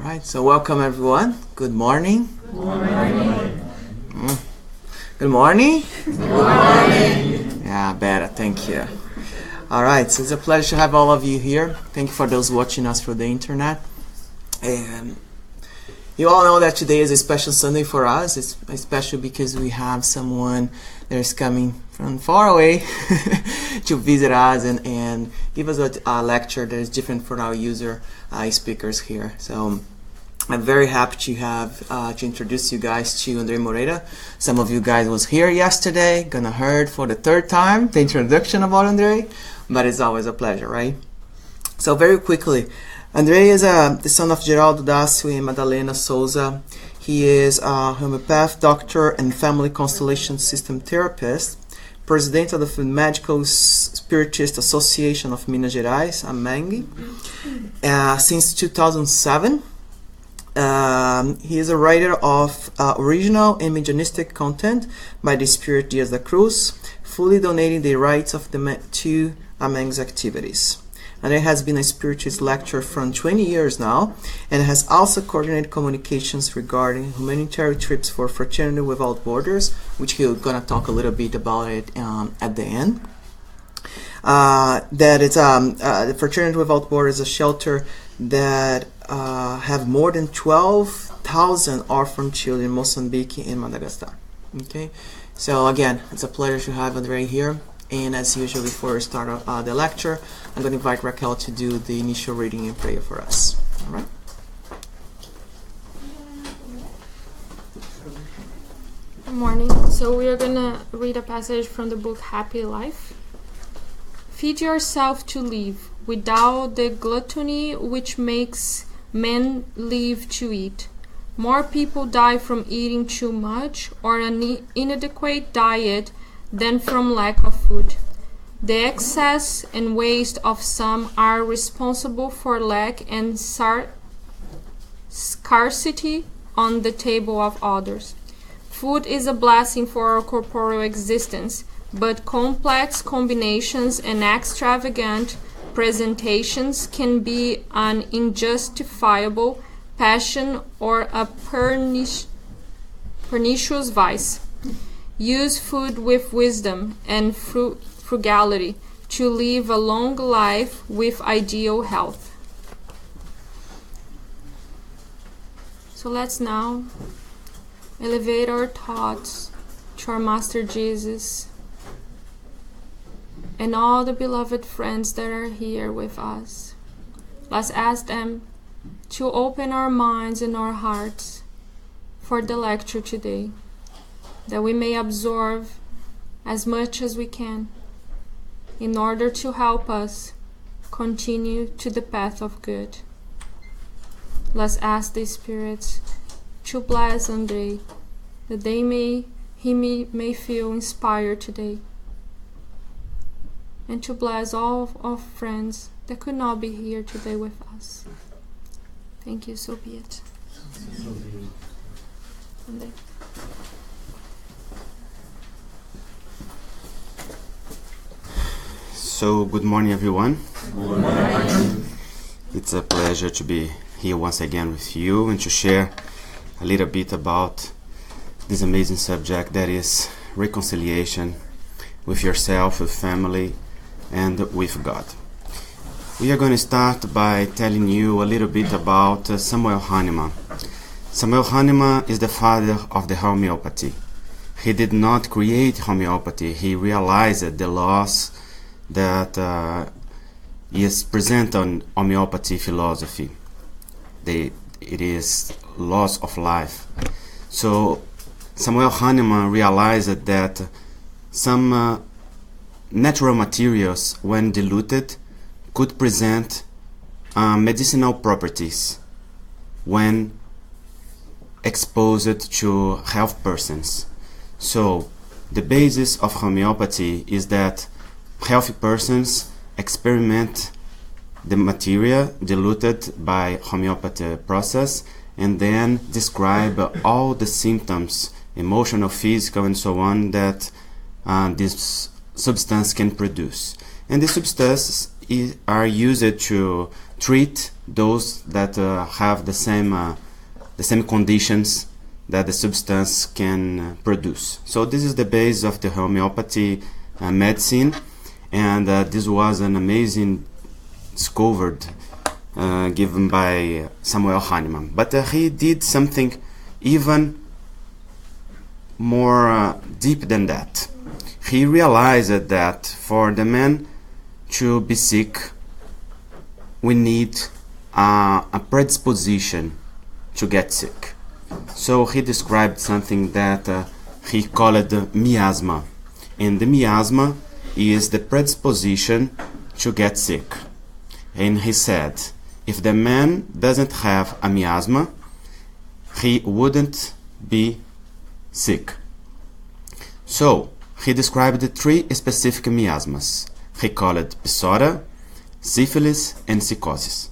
right, so welcome everyone. Good morning. Good morning. Good morning. Good morning. Yeah, better. Thank you. All right, so it's a pleasure to have all of you here. Thank you for those watching us through the internet. And you all know that today is a special Sunday for us. It's special because we have someone that is coming from far away to visit us and give us a lecture that is different from our usual speakers here. So I'm very happy to have to introduce you guys to Andrei Moreira. Some of you guys was here yesterday, gonna heard for the third time the introduction about Andrei, but it's always a pleasure, right? So very quickly, Andrei is the son of Geraldo Dacio and Madalena Souza. He is a homeopath doctor and family constellation system therapist, president of the Medical Spiritist Association of Minas Gerais, AMENG, since 2007. He is a writer of original and imaginistic content by the Spirit Dias da Cruz, fully donating the rights of to AMENG's activities. Andrei has been a Spiritist lecturer for 20 years now, and has also coordinated communications regarding humanitarian trips for Fraternity Without Borders, which he's gonna talk a little bit about it at the end. That it's the Fraternity Without Borders is a shelter that have more than 12,000 orphan children in Mozambique and Madagascar. Okay, so again, it's a pleasure to have Andrei here. And as usual, before we start the lecture, I'm going to invite Raquel to do the initial reading and prayer for us. All right? Good morning. So we are going to read a passage from the book Happy Life. Feed yourself to live, without the gluttony which makes men live to eat. More people die from eating too much or an inadequate diet than from lack of food. The excess and waste of some are responsible for lack and scarcity on the table of others. Food is a blessing for our corporeal existence, but complex combinations and extravagant presentations can be an injustifiable passion or a pernicious vice. Use food with wisdom and frugality to live a long life with ideal health. So let's now elevate our thoughts to our Master Jesus and all the beloved friends that are here with us. Let's ask them to open our minds and our hearts for the lecture today, that we may absorb as much as we can in order to help us continue to the path of good. Let's ask the spirits to bless Andrei, that he may feel inspired today, and to bless all of our friends that could not be here today with us. Thank you, so be it. Andrei. So, good morning, everyone. Good morning. It's a pleasure to be here once again with you and to share a little bit about this amazing subject that is reconciliation with yourself, with family, and with God. We are going to start by telling you a little bit about Samuel Hahnemann. Samuel Hahnemann is the father of the homeopathy. He did not create homeopathy. He realized the laws that is present on homeopathy philosophy. It is laws of life. So Samuel Hahnemann realized that some natural materials, when diluted, could present medicinal properties when exposed to health persons. So the basis of homeopathy is that healthy persons experiment the material diluted by homeopathy process and then describe all the symptoms, emotional, physical, and so on, that this substance can produce. And these substances are used to treat those that have the same conditions that the substance can produce. So this is the base of the homeopathy medicine, and this was an amazing discovery given by Samuel Hahnemann. But he did something even more deep than that. He realized that for the man to be sick, we need a predisposition to get sick. So he described something that he called miasma. And the miasma is the predisposition to get sick. And he said, if the man doesn't have a miasma, he wouldn't be sick. So he described the 3 specific miasmas. He called it psora, syphilis, and psychosis.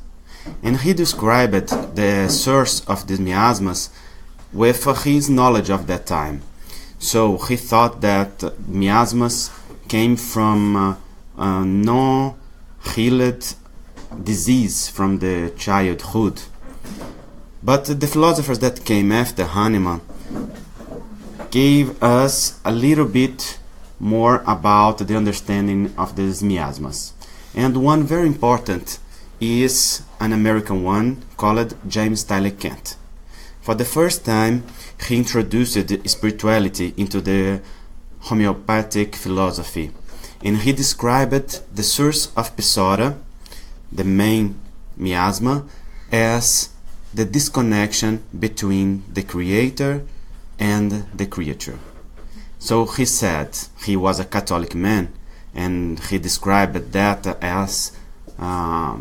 And he described the source of these miasmas with his knowledge of that time. So he thought that miasmas came from no-healed disease from the childhood. But the philosophers that came after Hahnemann gave us a little bit more about the understanding of these miasmas. And one very important is an American one called James Tyler Kent. For the first time, he introduced spirituality into the homeopathic philosophy, and he described the source of psora, the main miasma, as the disconnection between the creator and the creature. So he said he was a Catholic man, and he described that as a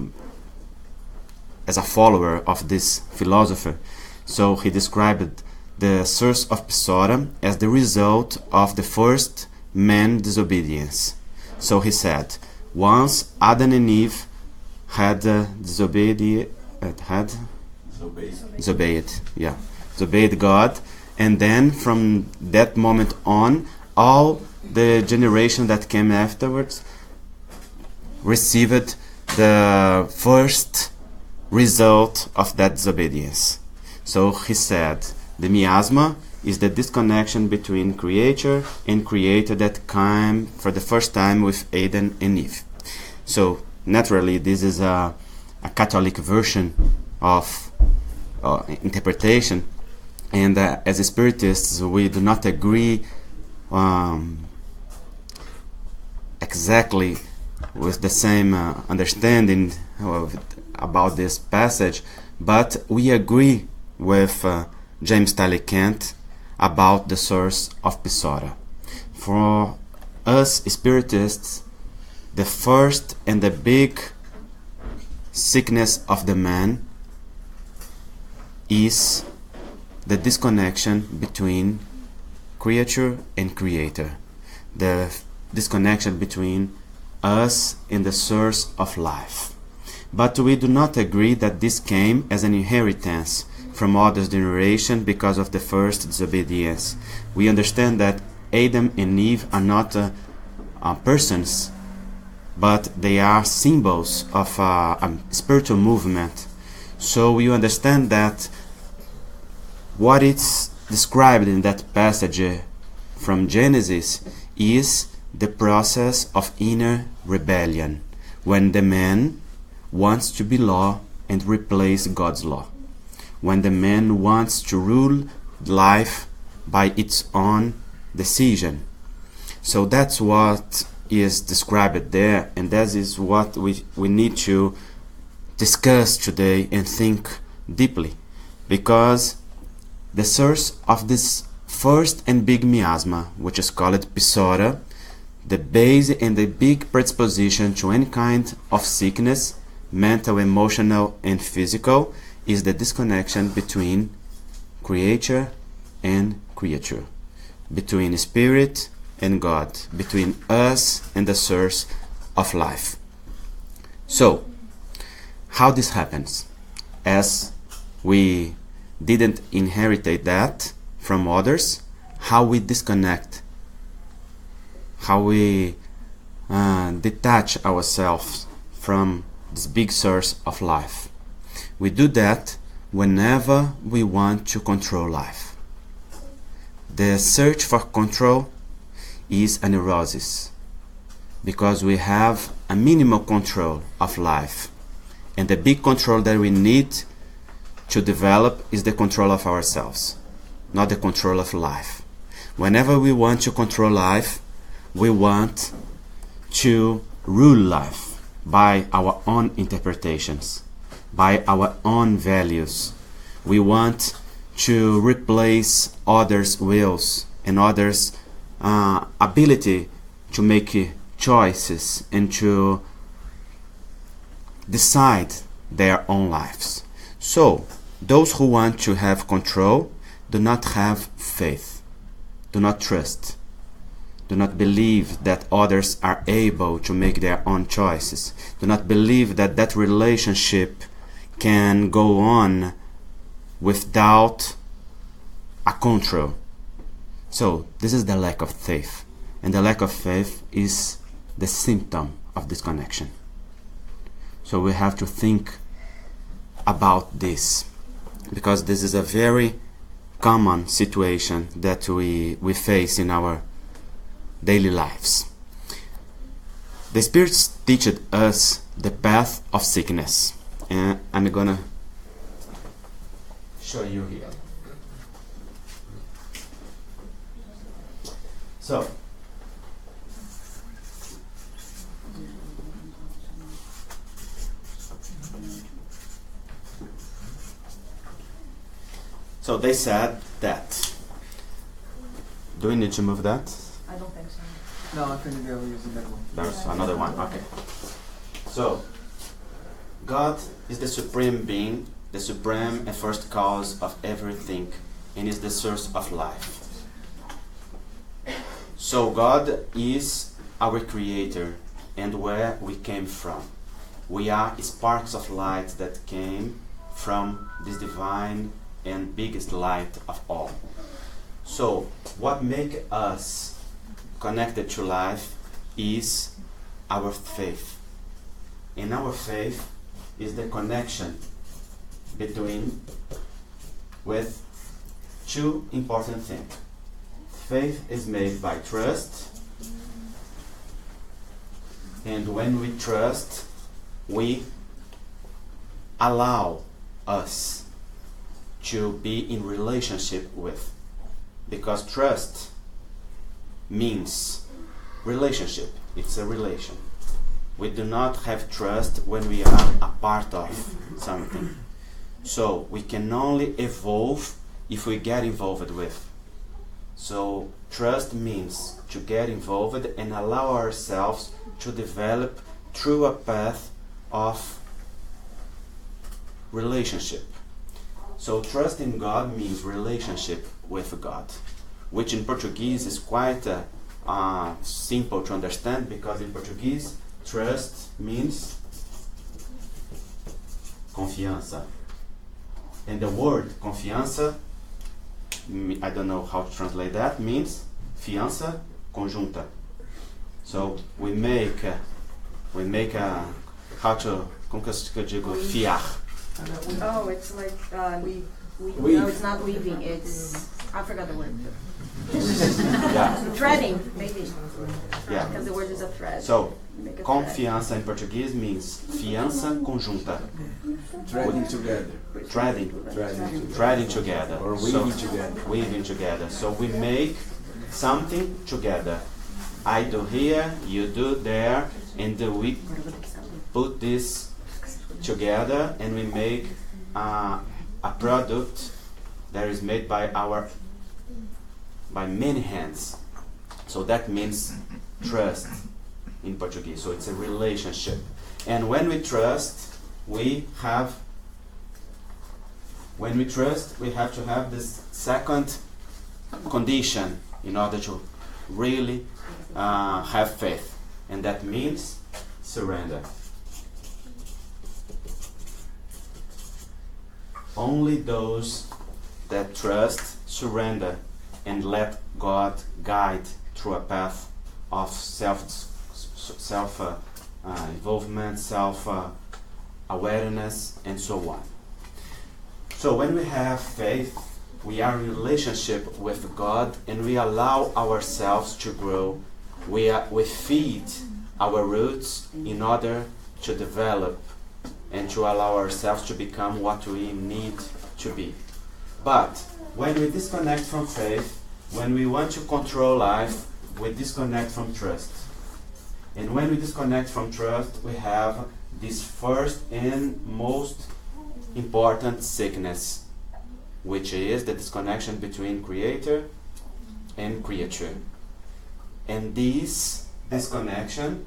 follower of this philosopher. So he described the source of psora as the result of the first man disobedience. So he said, once Adam and Eve had disobeyed God, and then from that moment on, all the generation that came afterwards received the first result of that disobedience. So he said, the miasma is the disconnection between creator and creator that came for the first time with Adam and Eve. So naturally, this is a Catholic version of interpretation, and as Spiritists, we do not agree exactly with the same understanding about this passage, but we agree with James Tyler Kent about the source of psora. For us Spiritists, the first and the big sickness of the man is the disconnection between creature and creator, the disconnection between us and the source of life. But we do not agree that this came as an inheritance from others' generation because of the first disobedience. We understand that Adam and Eve are not persons, but they are symbols of a spiritual movement. So we understand that what is described in that passage from Genesis is the process of inner rebellion, when the man wants to be law and replace God's law, when the man wants to rule life by its own decision. So that's what is described there, and that is what we need to discuss today and think deeply, because the source of this first and big miasma, which is called psora, the base and the big predisposition to any kind of sickness, mental, emotional, and physical, is the disconnection between creator and creature, between spirit and God, between us and the source of life. So, how this happens? As we didn't inherit that from others, how we disconnect, how we detach ourselves from this big source of life. We do that whenever we want to control life. The search for control is a neurosis, because we have a minimal control of life, and the big control that we need to develop is the control of ourselves, not the control of life. Whenever we want to control life, we want to rule life by our own interpretations, by our own values. We want to replace others' wills and others' ability to make choices and to decide their own lives. So, those who want to have control do not have faith, do not trust, do not believe that others are able to make their own choices, do not believe that that relationship can go on without a control. So this is the lack of faith, and the lack of faith is the symptom of disconnection. So we have to think about this, because this is a very common situation that we face in our daily lives. The Spiritist teaches us the path of sickness, and I'm gonna show you here. So they said that. Do we need to move that? I don't think so. No, I think they're using that one. There's another one. Okay. So, God is the supreme being, the supreme and first cause of everything, and is the source of life. So God is our creator and where we came from. We are sparks of light that came from this divine and biggest light of all. So what makes us connected to life is our faith. And our faith is the connection with two important things. Faith is made by trust, and when we trust, we allow us to be in relationship with, because trust means relationship. It's a relation. We do not have trust when we are a part of something. So we can only evolve if we get involved with. So trust means to get involved and allow ourselves to develop through a path of relationship. So trust in God means relationship with God, which in Portuguese is quite simple to understand, because in Portuguese trust means confiança. And the word confiança, I don't know how to translate that, means fiança conjunta. So we make how to, como que eu digo, fiar. Oh, it's like Weave. no, it's not weaving. It's I forgot the word. Yeah. Threading, maybe. Yeah. Because the word is a thread. So Make a thread. confiança in Portuguese means fiança conjunta. Threading together. Threading together. Or weaving together. Weaving together. So we make something together. I do here, you do there, and we put this together and we make a product that is made by many hands. So that means trust in Portuguese. So it's a relationship. And when we trust, we have to have this second condition in order to really have faith, and that means surrender. Only those that trust surrender and let God guide through a path of self involvement, self awareness, and so on. So when we have faith, we are in relationship with God and we allow ourselves to grow. We feed our roots in order to develop and to allow ourselves to become what we need to be. But when we disconnect from faith, when we want to control life, we disconnect from trust. And when we disconnect from trust, we have this first and most important sickness, which is the disconnection between creator and creature. And this disconnection,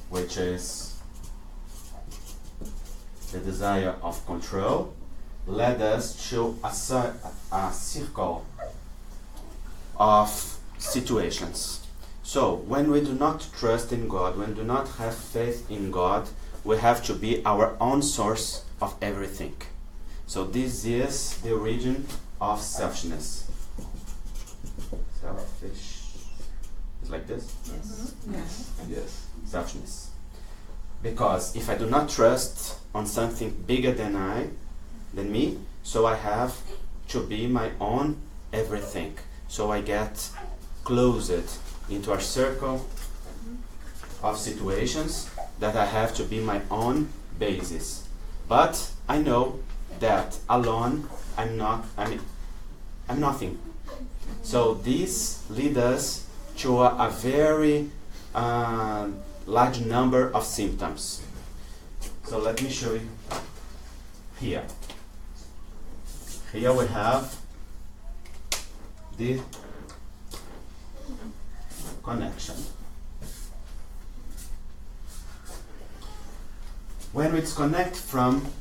which is the desire of control, led us to a circle of situations. So, when we do not trust in God, when we do not have faith in God, we have to be our own source of everything. So this is the origin of selfishness. Selfish. It's like this? Yes. Yes. Yes. Selfishness. Because if I do not trust on something bigger than me, so I have to be my own everything. So I get closed into a circle of situations that I have to be my own basis. But I know that alone I'm nothing. So this leads us to a very large number of symptoms. So let me show you here. Here we have the connection. When we disconnect from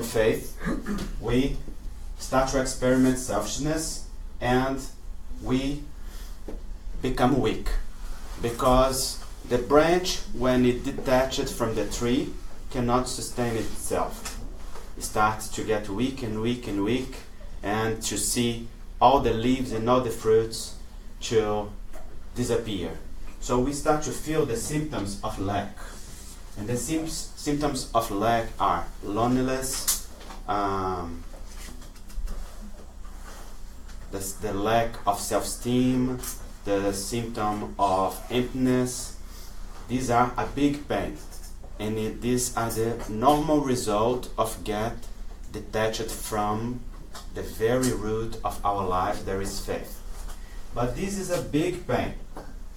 faith, we start to experiment selfishness and we become weak. Because the branch, when it detached from the tree, cannot sustain itself. It starts to get weak and weak and weak, and to see all the leaves and all the fruits to disappear. So we start to feel the symptoms of lack. And the symptoms of lack are loneliness, the lack of self-esteem, the symptom of emptiness. These are a big pain, and these are the normal result of get detached from the very root of our life. There is faith, but this is a big pain.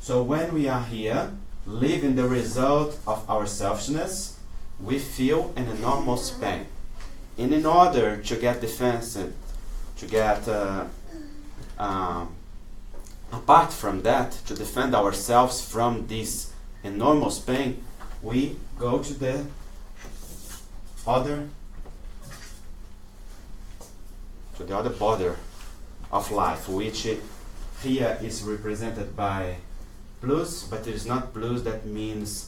So when we are here, living the result of our selfishness, we feel an enormous pain. And in order to get defensive, to get apart from that, to defend ourselves from this enormous pain, we go to the other border of life, which here is represented by blues, but it is not blues that means